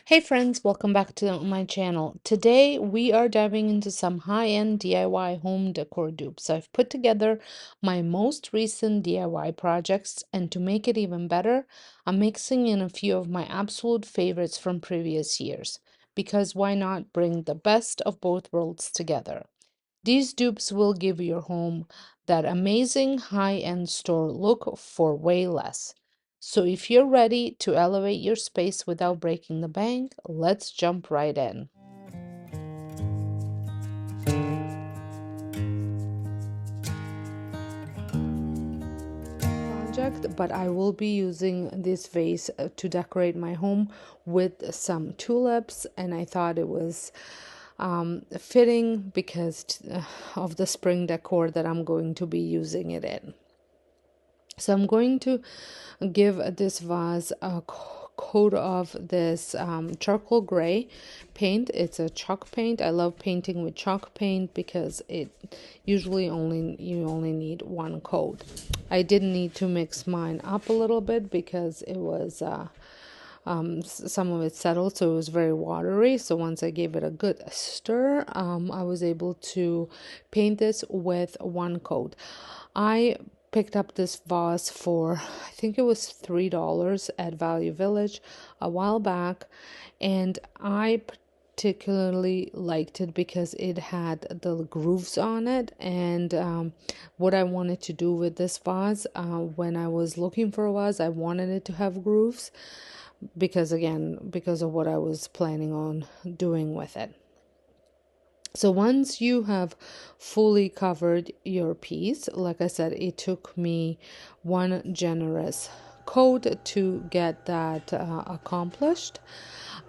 Hey friends, welcome back to my channel. Today we are diving into some high-end DIY home decor dupes. I've put together my most recent DIY projects, and to make it even better, I'm mixing in a few of my absolute favorites from previous years. Because why not bring the best of both worlds together? These dupes will give your home that amazing high-end store look for way less. So if you're ready to elevate your space without breaking the bank, let's jump right in. Project, but I will be using this vase to decorate my home with some tulips, and I thought it was fitting because of the spring decor that I'm going to be using it in. So I'm going to give this vase a coat of this charcoal gray paint. It's a chalk paint. I love painting with chalk paint because it usually you only need one coat. I did need to mix mine up a little bit because it was some of it settled, so it was very watery. So once I gave it a good stir, I was able to paint this with one coat. I picked up this vase for, I think it was $3 at Value Village a while back, and I particularly liked it because it had the grooves on it. And what I wanted to do with this vase, when I was looking for a vase, I wanted it to have grooves because of what I was planning on doing with it. So once you have fully covered your piece, like I said, it took me one generous coat to get that accomplished.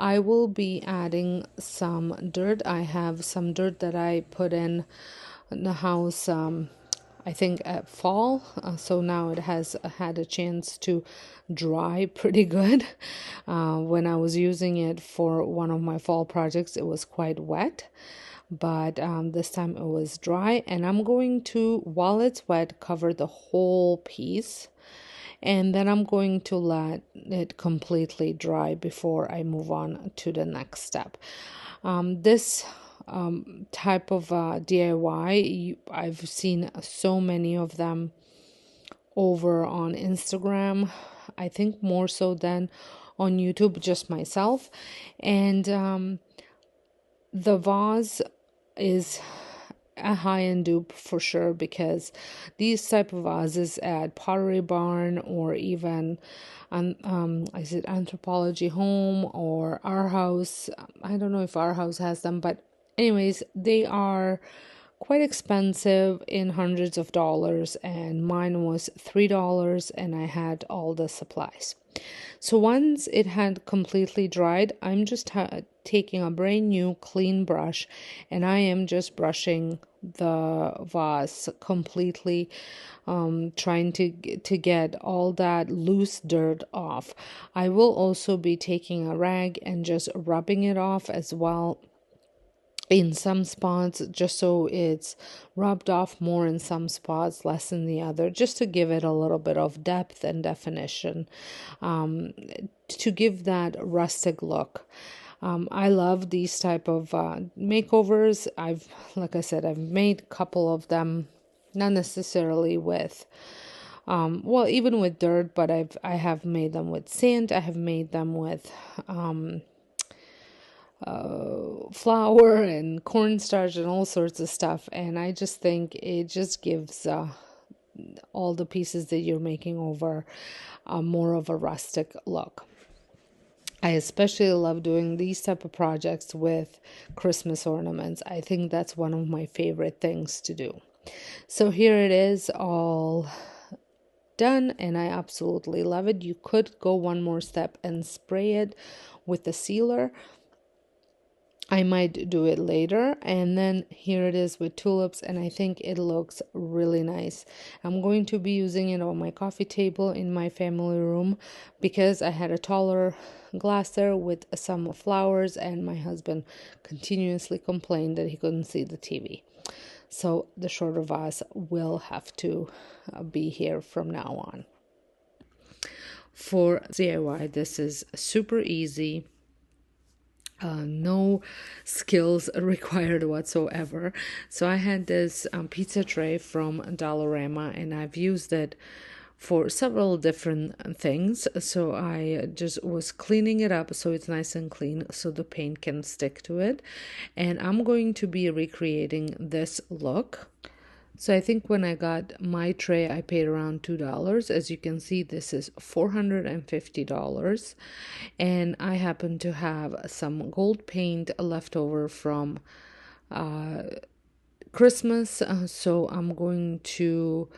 I will be adding some dirt. I have some dirt that I put in the house, I think at fall. So now it has had a chance to dry pretty good. When I was using it for one of my fall projects, it was quite wet, but this time it was dry, and I'm going to, while it's wet, cover the whole piece, and then I'm going to let it completely dry before I move on to the next step. This type of DIY, I've seen so many of them over on Instagram, I think more so than on YouTube, just myself. And the vase is a high-end dupe for sure, because these type of vases at Pottery Barn, or even is it Anthropologie Home or Our House? I don't know if Our House has them, but anyways, they are quite expensive, in hundreds of dollars, and mine was $3, and I had all the supplies. So once it had completely dried, I'm just taking a brand new clean brush, and I am just brushing the vase completely, trying to get all that loose dirt off. I will also be taking a rag and just rubbing it off as well in some spots, just so it's rubbed off more in some spots, less in the other, just to give it a little bit of depth and definition, to give that rustic look. I love these type of makeovers. Like I said, I've made a couple of them, not necessarily with well, even with dirt, but I have made them with sand. I have made them with flour and cornstarch and all sorts of stuff, and I just think it just gives all the pieces that you're making over more of a rustic look. I especially love doing these type of projects with Christmas ornaments. I think that's one of my favorite things to do. So here it is, all done, and I absolutely love it. You could go one more step and spray it with the sealer. I might do it later. And then here it is with tulips, and I think it looks really nice. I'm going to be using it on my coffee table in my family room because I had a taller glass there with some flowers, and my husband continuously complained that he couldn't see the TV. So the shorter vase will have to be here from now on. For DIY, this is super easy. no skills required whatsoever. So I had this pizza tray from Dollarama, and I've used it for several different things. So I just was cleaning it up so it's nice and clean so the paint can stick to it. And I'm going to be recreating this look. So I think when I got my tray, I paid around $2. As you can see, this is $450. And I happen to have some gold paint left over from Christmas. So I'm going to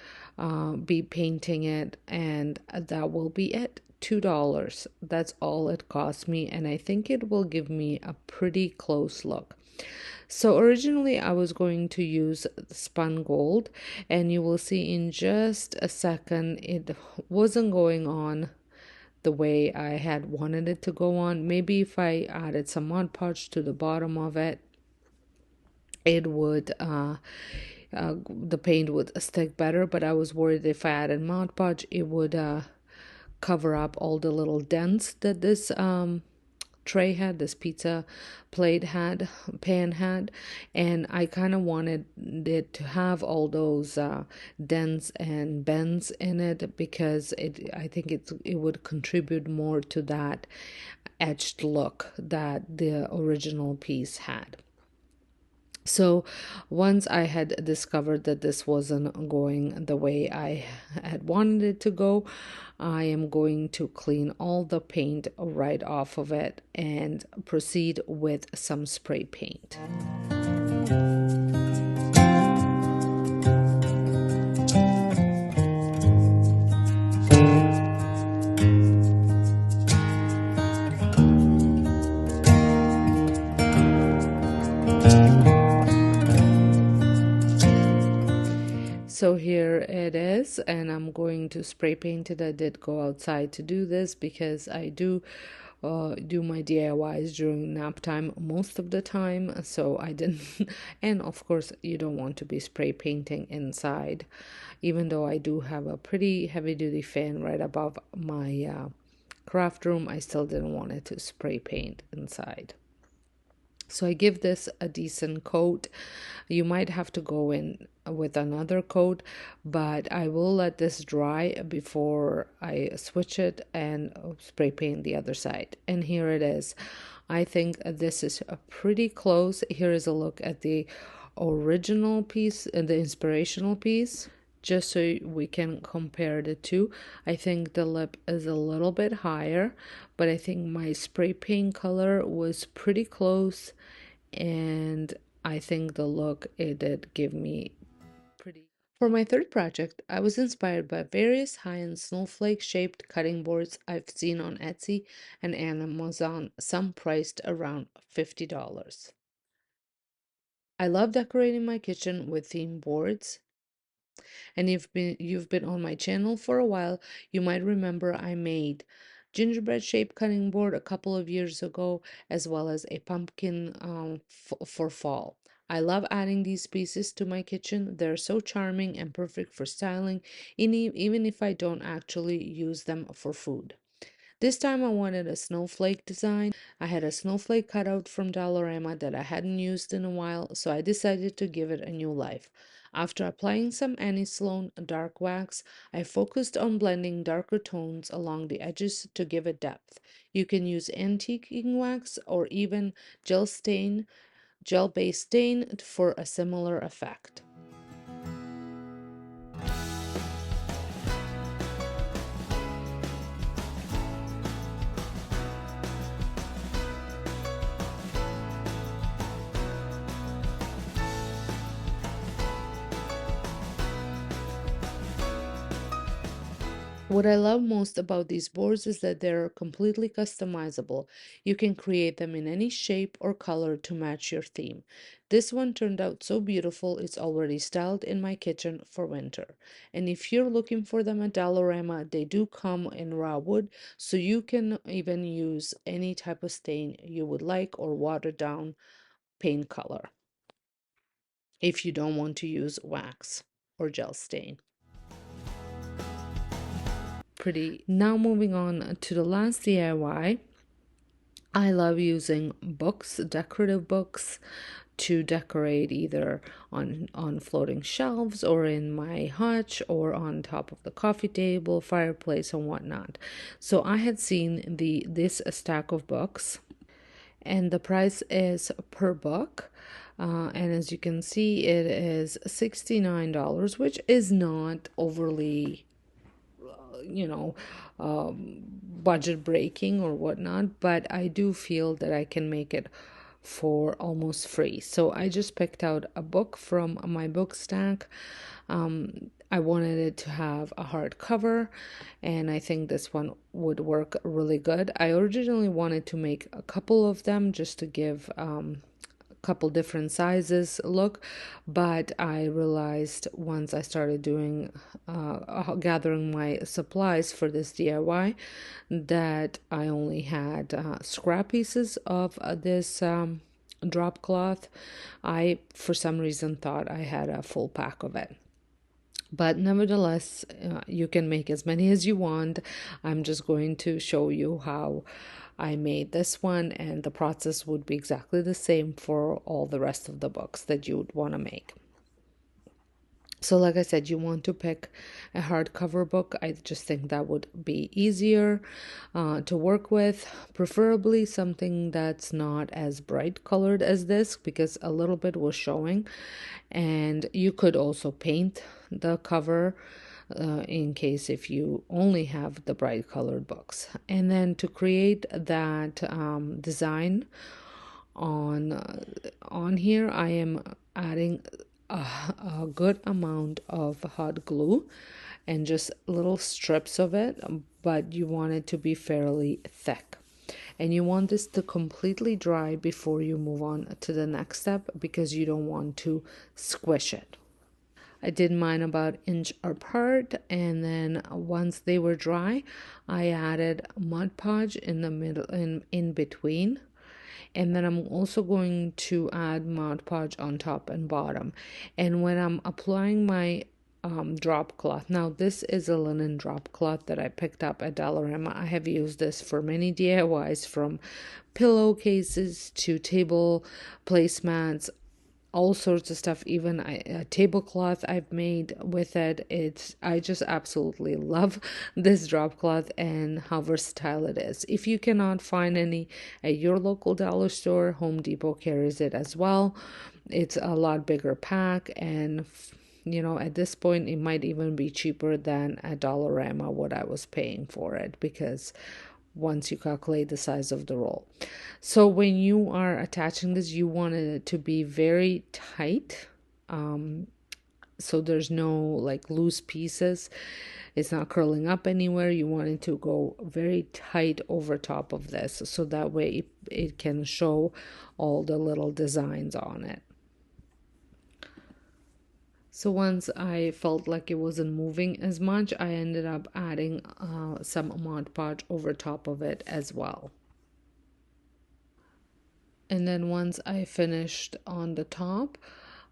be painting it, and that will be it. $2. That's all it cost me, and I think it will give me a pretty close look. So originally I was going to use spun gold, and you will see in just a second it wasn't going on the way I had wanted it to go on. Maybe if I added some Mod Podge to the bottom of it, it would the paint would stick better, but I was worried if I added Mod Podge it would cover up all the little dents that this tray had, this pizza plate had, pan had, and I kind of wanted it to have all those dents and bends in it because I think it would contribute more to that etched look that the original piece had. So once I had discovered that this wasn't going the way I had wanted it to go, I am going to clean all the paint right off of it and proceed with some spray paint. So here it is, and I'm going to spray paint it. I did go outside to do this because I do my DIYs during nap time most of the time, so I didn't. And of course, you don't want to be spray painting inside, even though I do have a pretty heavy duty fan right above my craft room. I still didn't want it to spray paint inside. So I give this a decent coat. You might have to go in with another coat, but I will let this dry before I switch it and spray paint the other side. And here it is. I think this is a pretty close. Here is a look at the original piece and the inspirational piece, just so we can compare the two. I think the lip is a little bit higher, but I think my spray paint color was pretty close, and I think the look it did give me pretty. For my third project, I was inspired by various high-end snowflake shaped cutting boards I've seen on Etsy and Amazon, some priced around $50. I love decorating my kitchen with theme boards, and if you've been on my channel for a while, you might remember I made gingerbread shaped cutting board a couple of years ago, as well as a pumpkin for fall. I love adding these pieces to my kitchen. They're so charming and perfect for styling, even if I don't actually use them for food. This time I wanted a snowflake design. I had a snowflake cutout from Dollarama that I hadn't used in a while, so I decided to give it a new life. After applying some Annie Sloan dark wax, I focused on blending darker tones along the edges to give it depth. You can use antiquing wax or even gel-based stain for a similar effect. What I love most about these boards is that they're completely customizable. You can create them in any shape or color to match your theme. This one turned out so beautiful, it's already styled in my kitchen for winter. And if you're looking for them at Dollarama, they do come in raw wood, so you can even use any type of stain you would like or watered down paint color if you don't want to use wax or gel stain. Pretty. Now moving on to the last DIY. I love using books, decorative books, to decorate either on floating shelves or in my hutch or on top of the coffee table, fireplace, and whatnot. So I had seen this stack of books, and the price is per book. And as you can see, it is $69, which is not overly, you know, budget breaking or whatnot, but I do feel that I can make it for almost free. So I just picked out a book from my book stack. I wanted it to have a hardcover, and I think this one would work really good. I originally wanted to make a couple of them just to give couple different sizes look, but I realized once I started doing gathering my supplies for this DIY that I only had scrap pieces of this drop cloth. I for some reason thought I had a full pack of it, but nevertheless, you can make as many as you want. I'm just going to show you how I made this one, and the process would be exactly the same for all the rest of the books that you would want to make. So like I said, you want to pick a hardcover book. I just think that would be easier to work with, preferably something that's not as bright colored as this, because a little bit was showing. And you could also paint the cover in case if you only have the bright colored books. And then to create that design on here, I am adding a good amount of hot glue and just little strips of it, but you want it to be fairly thick. And you want this to completely dry before you move on to the next step, because you don't want to squish it. I did mine about an inch apart, and then once they were dry, I added Mod Podge in the middle, in between. And then I'm also going to add Mod Podge on top and bottom. And when I'm applying my drop cloth, now this is a linen drop cloth that I picked up at Dollarama. I have used this for many DIYs, from pillowcases to table placemats, all sorts of stuff. Even a tablecloth I've made with it. I just absolutely love this drop cloth and how versatile it is. If you cannot find any at your local dollar store, Home Depot carries it as well. It's a lot bigger pack, and at this point it might even be cheaper than at Dollarama what I was paying for it, because once you calculate the size of the roll. So when you are attaching this, you want it to be very tight, so there's no like loose pieces. It's not curling up anywhere. You want it to go very tight over top of this, so that way it can show all the little designs on it. So once I felt like it wasn't moving as much, I ended up adding some Mod Podge over top of it as well. And then once I finished on the top,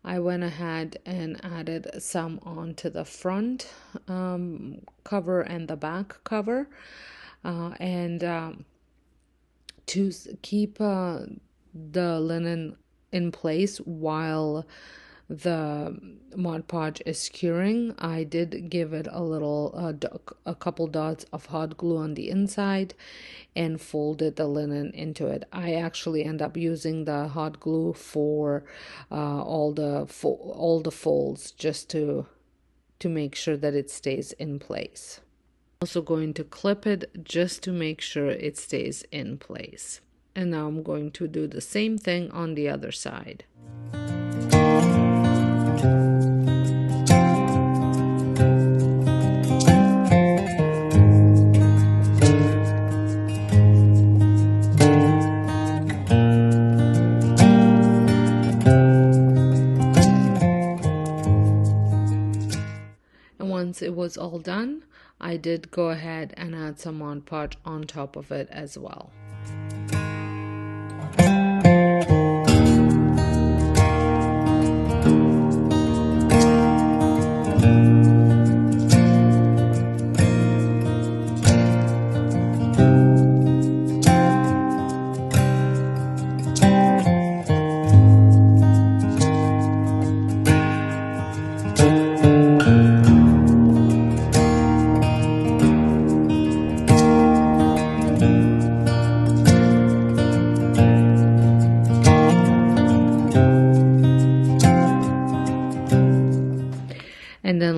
I went ahead and added some onto the front cover and the back cover. And to keep the linen in place while the Mod Podge is curing, I did give it a couple dots of hot glue on the inside and folded the linen into it. I actually end up using the hot glue for all the folds, just to make sure that it stays in place. Also going to clip it just to make sure it stays in place. And now I'm going to do the same thing on the other side. Once it was all done, I did go ahead and add some Mod Podge on top of it as well.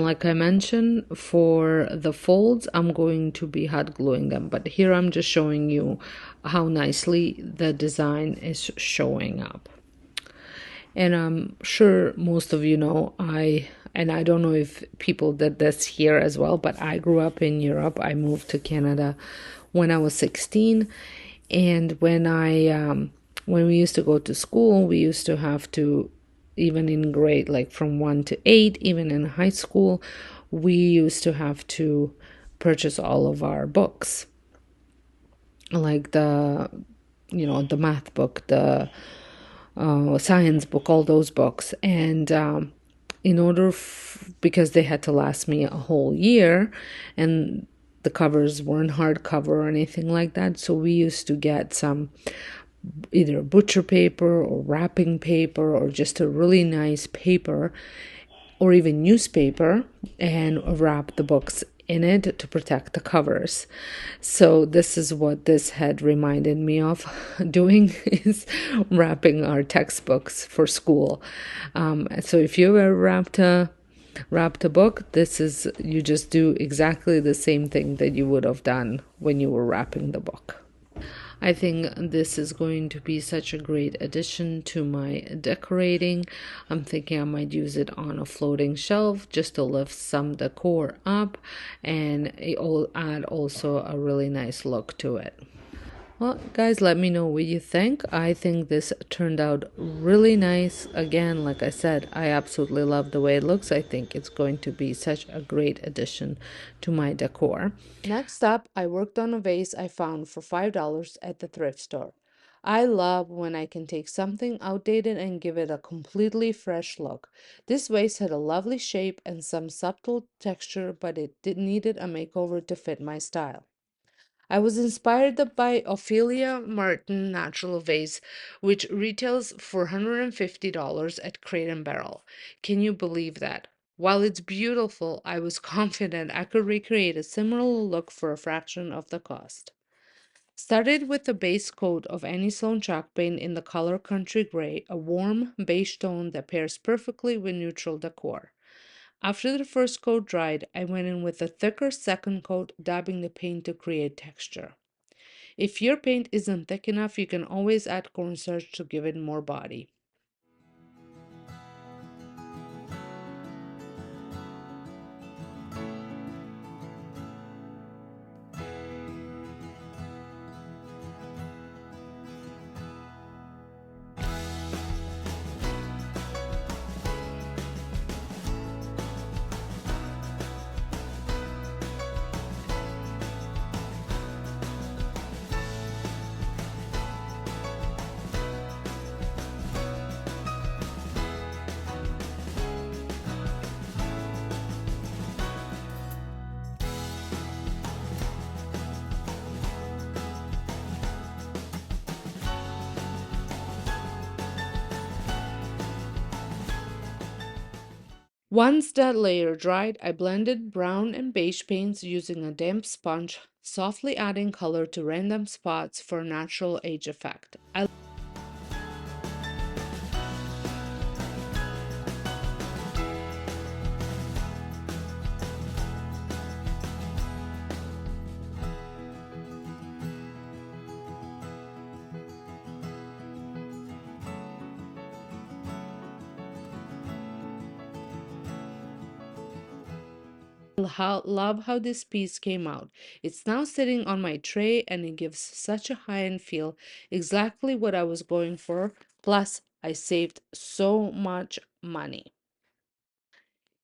like I mentioned, for the folds, I'm going to be hot gluing them. But here I'm just showing you how nicely the design is showing up. And I'm sure most of you know, I don't know if people did this here as well, but I grew up in Europe. I moved to Canada when I was 16. And when we used to go to school, we used to have to, even in grade, like from 1 to 8, even in high school, we used to have to purchase all of our books, like the math book, the science book, all those books. And because they had to last me a whole year, and the covers weren't hardcover or anything like that, so we used to get some either butcher paper or wrapping paper or just a really nice paper or even newspaper and wrap the books in it to protect the covers. So this is what this had reminded me of doing, is wrapping our textbooks for school. So if you ever wrapped a book, you just do exactly the same thing that you would have done when you were wrapping the book. I think this is going to be such a great addition to my decorating. I'm thinking I might use it on a floating shelf just to lift some decor up, and it'll add also a really nice look to it. Well, guys, let me know what you think. I think this turned out really nice. Again, like I said, I absolutely love the way it looks. I think it's going to be such a great addition to my decor. Next up, I worked on a vase I found for $5 at the thrift store. I love when I can take something outdated and give it a completely fresh look. This vase had a lovely shape and some subtle texture, but needed a makeover to fit my style. I was inspired by Ophelia Martin Natural Vase, which retails for $150 at Crate and Barrel. Can you believe that? While it's beautiful, I was confident I could recreate a similar look for a fraction of the cost. Started with the base coat of Annie Sloan chalk paint in the color Country Gray, a warm beige tone that pairs perfectly with neutral decor. After the first coat dried, I went in with a thicker second coat, dabbing the paint to create texture. If your paint isn't thick enough, you can always add cornstarch to give it more body. Once that layer dried, I blended brown and beige paints using a damp sponge, softly adding color to random spots for a natural age effect. Love how this piece came out. It's now sitting on my tray and it gives such a high-end feel, exactly what I was going for. Plus, I saved so much money.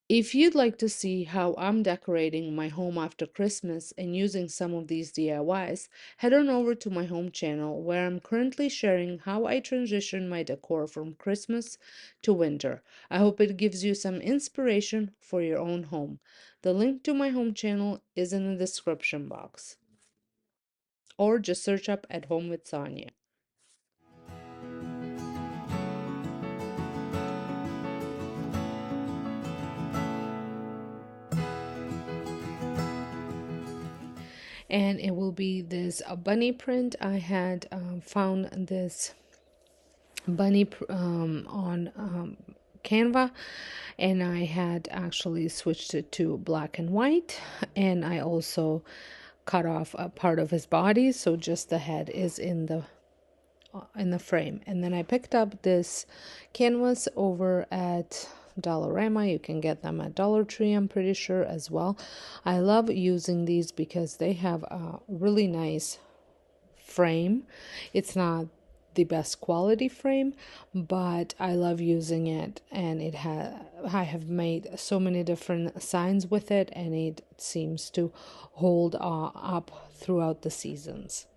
If you'd like to see how I'm decorating my home after Christmas and using some of these DIYs, head on over to my home channel where I'm currently sharing how I transition my decor from Christmas to winter. I hope it gives you some inspiration for your own home. The link to my home channel is in the description box, or just search up at Home with Sonja. And it will be this bunny print. I had found this bunny on Canva, and I had actually switched it to black and white, and I also cut off a part of his body, so just the head is in the frame. And then I picked up this canvas over at Dollarama. You can get them at Dollar Tree, I'm pretty sure, as well. I love using these because they have a really nice frame. It's not the best quality frame, but I love using it, and I have made so many different signs with it, and it seems to hold up throughout the seasons.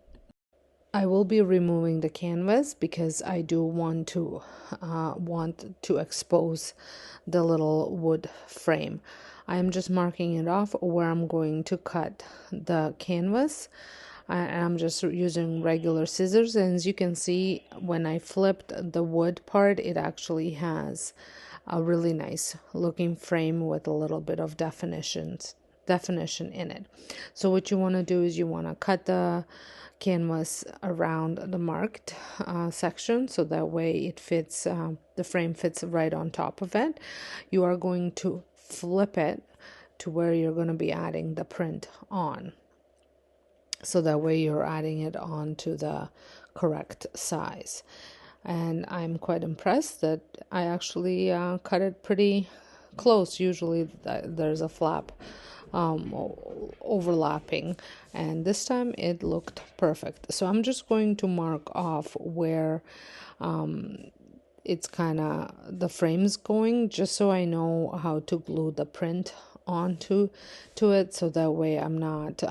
I will be removing the canvas because I do want to expose the little wood frame. I'm just marking it off where I'm going to cut the canvas. I'm just using regular scissors, and as you can see, when I flipped the wood part, it actually has a really nice looking frame with a little bit of definition in it. So what you want to do is you want to cut the canvas around the marked section, so that way it fits, the frame fits right on top of it. You are going to flip it to where you're going to be adding the print on, so that way you're adding it on to the correct size. And I'm quite impressed that I actually cut it pretty close. Usually there's a flap overlapping, and this time it looked perfect. So I'm just going to mark off where it's kind of the frame's going, just so I know how to glue the print onto it, so that way I'm not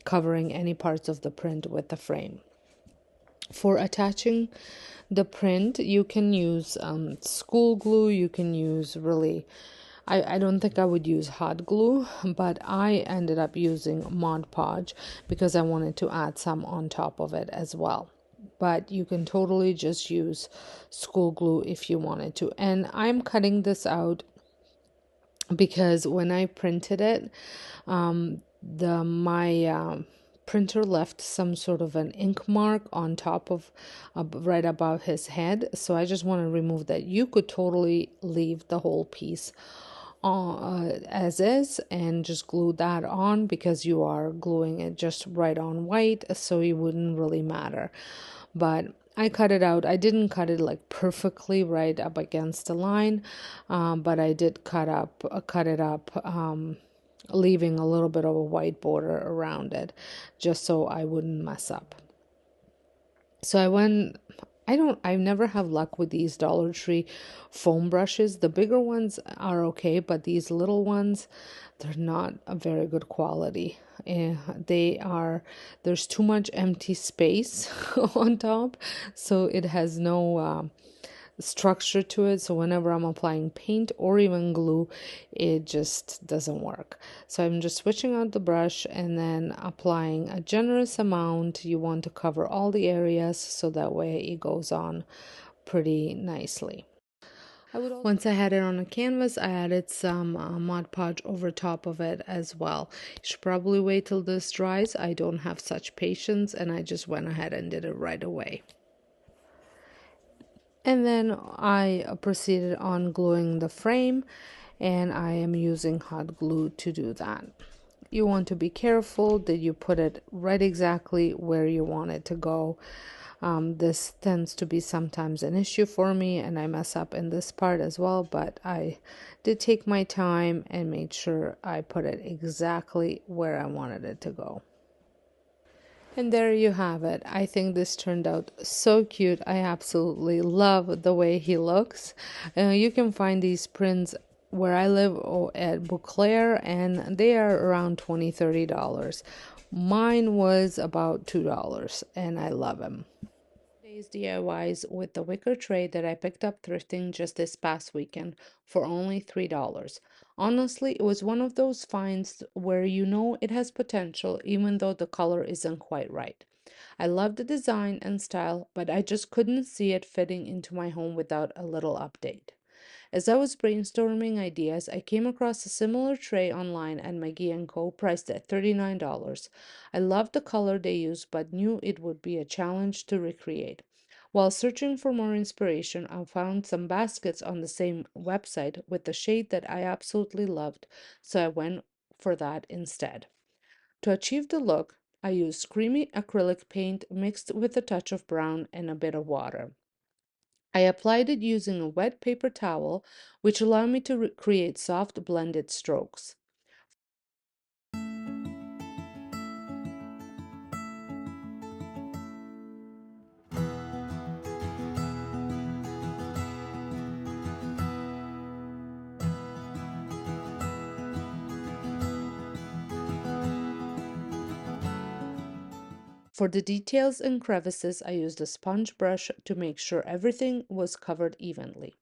covering any parts of the print with the frame. For attaching the print, you can use school glue. You can use really, I don't think I would use hot glue, but I ended up using Mod Podge because I wanted to add some on top of it as well. But you can totally just use school glue if you wanted to. And I'm cutting this out because when I printed it, my printer left some sort of an ink mark on top of right above his head, so I just want to remove that. You could totally leave the whole piece as is and just glue that on, because you are gluing it just right on white, so it wouldn't really matter. But I cut it out. I didn't cut it like perfectly right up against the line, but I did cut it up, leaving a little bit of a white border around it, just so I wouldn't mess up. So I never have luck with these Dollar Tree foam brushes. The bigger ones are okay, but these little ones, they're not a very good quality. There's too much empty space on top, so it has no structure to it. So whenever I'm applying paint or even glue, it just doesn't work. So I'm just switching out the brush and then applying a generous amount. You want to cover all the areas, so that way it goes on pretty nicely. Once I had it on a canvas, I added some Mod Podge over top of it as well. You should probably wait till this dries. I don't have such patience, and I just went ahead and did it right away. And then I proceeded on gluing the frame, and I am using hot glue to do that. You want to be careful that you put it right exactly where you want it to go. This tends to be sometimes an issue for me, and I mess up in this part as well, but I did take my time and made sure I put it exactly where I wanted it to go. And there you have it. I think this turned out so cute. I absolutely love the way he looks. You can find these prints where I live at Bouclair, and they are around $20-$30. Mine was about $2, and I love them. Today's DIYs with the wicker tray that I picked up thrifting just this past weekend for only $3. Honestly, it was one of those finds where you know it has potential even though the color isn't quite right. I love the design and style, but I just couldn't see it fitting into my home without a little update. As I was brainstorming ideas, I came across a similar tray online at Maggie & Co. priced at $39. I loved the color they used, but knew it would be a challenge to recreate. While searching for more inspiration, I found some baskets on the same website with the shade that I absolutely loved, so I went for that instead. To achieve the look, I used creamy acrylic paint mixed with a touch of brown and a bit of water. I applied it using a wet paper towel, which allowed me to create soft blended strokes. For the details and crevices, I used a sponge brush to make sure everything was covered evenly.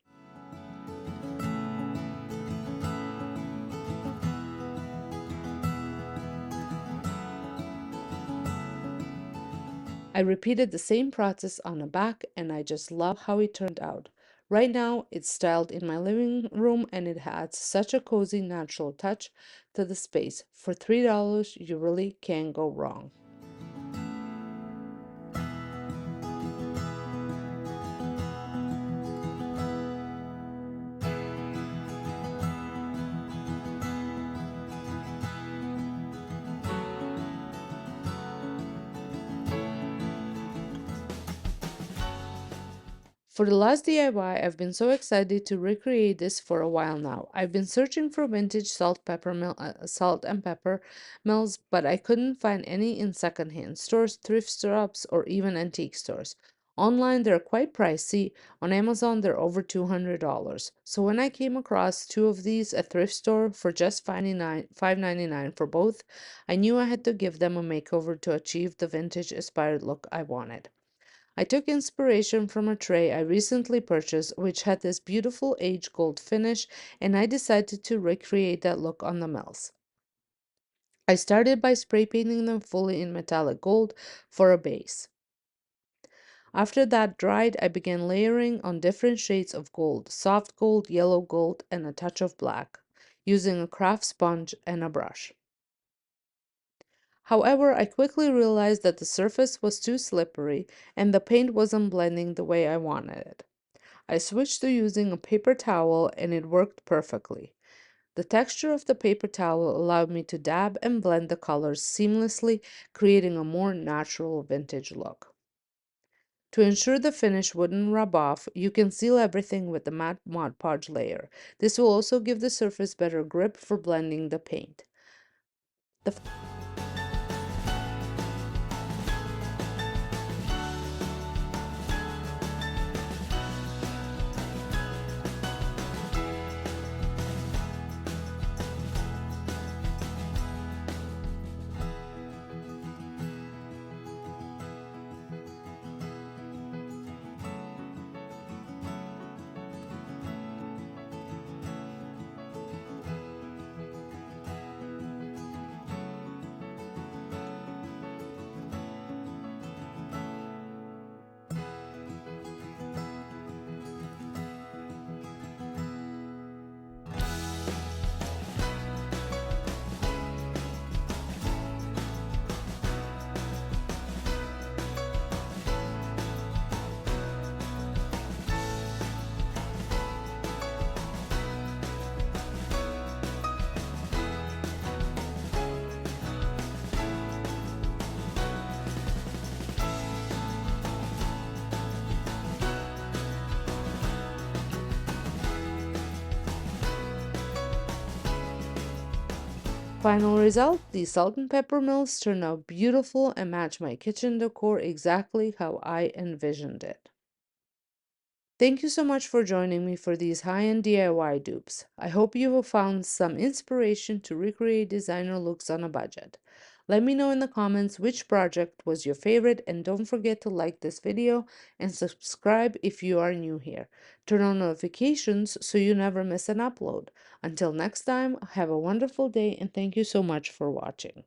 I repeated the same process on the back and I just love how it turned out. Right now, it's styled in my living room and it adds such a cozy, natural touch to the space. For $3, you really can't go wrong. For the last DIY, I've been so excited to recreate this for a while now. I've been searching for vintage salt and pepper mills, but I couldn't find any in secondhand stores, thrift shops, or even antique stores. Online, they're quite pricey. On Amazon, they're over $200. So when I came across two of these at thrift store for just $5.99 for both, I knew I had to give them a makeover to achieve the vintage inspired look I wanted. I took inspiration from a tray I recently purchased, which had this beautiful aged gold finish, and I decided to recreate that look on the mills. I started by spray painting them fully in metallic gold for a base. After that dried, I began layering on different shades of gold, soft gold, yellow gold, and a touch of black, using a craft sponge and a brush. However, I quickly realized that the surface was too slippery and the paint wasn't blending the way I wanted it. I switched to using a paper towel and it worked perfectly. The texture of the paper towel allowed me to dab and blend the colors seamlessly, creating a more natural vintage look. To ensure the finish wouldn't rub off, you can seal everything with the matte Mod Podge layer. This will also give the surface better grip for blending the paint. The final result, these salt and pepper mills turned out beautiful and match my kitchen decor exactly how I envisioned it. Thank you so much for joining me for these high-end DIY dupes. I hope you have found some inspiration to recreate designer looks on a budget. Let me know in the comments which project was your favorite and don't forget to like this video and subscribe if you are new here. Turn on notifications so you never miss an upload. Until next time, have a wonderful day and thank you so much for watching.